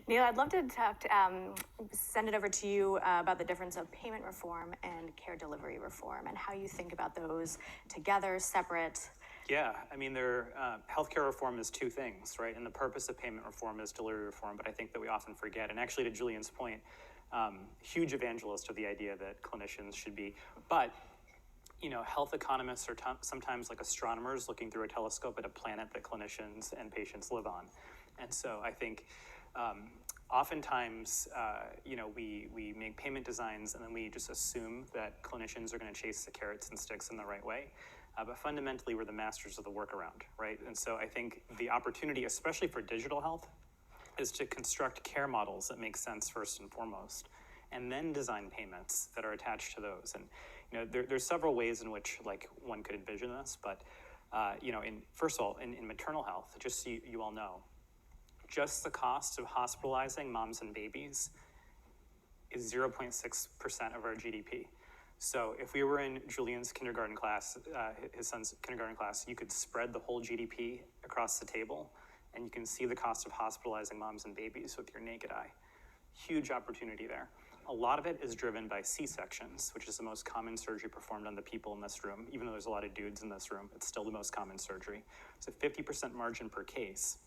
Neel, I'd love to talk send it over to you about the difference of payment reform and care delivery reform and how you think about those together, separate. Yeah, I mean, healthcare reform is two things, right? And the purpose of payment reform is delivery reform, but I think that we often forget. And actually, to Julian's point, huge evangelist of the idea that clinicians should be. But, health economists are sometimes like astronomers looking through a telescope at a planet that clinicians and patients live on. And so I think oftentimes, we make payment designs and then we just assume that clinicians are going to chase the carrots and sticks in the right way. But fundamentally, we're the masters of the workaround, right? And so I think the opportunity, especially for digital health, is to construct care models that make sense first and foremost, and then design payments that are attached to those. And there's several ways in which one could envision this, but first of all, in maternal health, just so you all know, just the cost of hospitalizing moms and babies is 0.6% of our GDP. So if we were in Julian's kindergarten class, his son's kindergarten class, you could spread the whole GDP across the table, and you can see the cost of hospitalizing moms and babies with your naked eye. Huge opportunity there. A lot of it is driven by C-sections, which is the most common surgery performed on the people in this room. Even though there's a lot of dudes in this room, it's still the most common surgery. It's a 50% margin per case.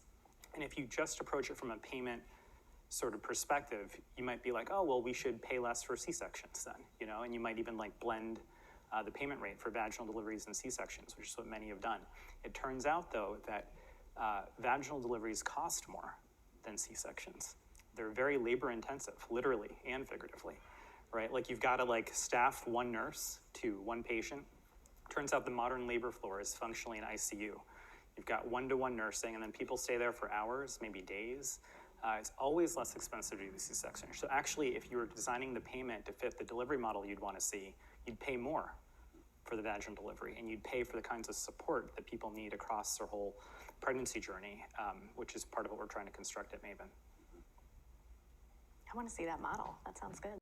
And if you just approach it from a payment sort of perspective, you might be like, oh, well, we should pay less for C-sections then, and you might even blend the payment rate for vaginal deliveries and C-sections, which is what many have done. It turns out, though, that vaginal deliveries cost more than C-sections. They're very labor intensive, literally and figuratively, right? You've got to staff one nurse to one patient. Turns out the modern labor floor is functionally an ICU. You've got one-to-one nursing, and then people stay there for hours, maybe days. It's always less expensive to do the C-section. So actually, if you were designing the payment to fit the delivery model you'd want to see, you'd pay more for the vaginal delivery, and you'd pay for the kinds of support that people need across their whole pregnancy journey, which is part of what we're trying to construct at Maven. I want to see that model. That sounds good.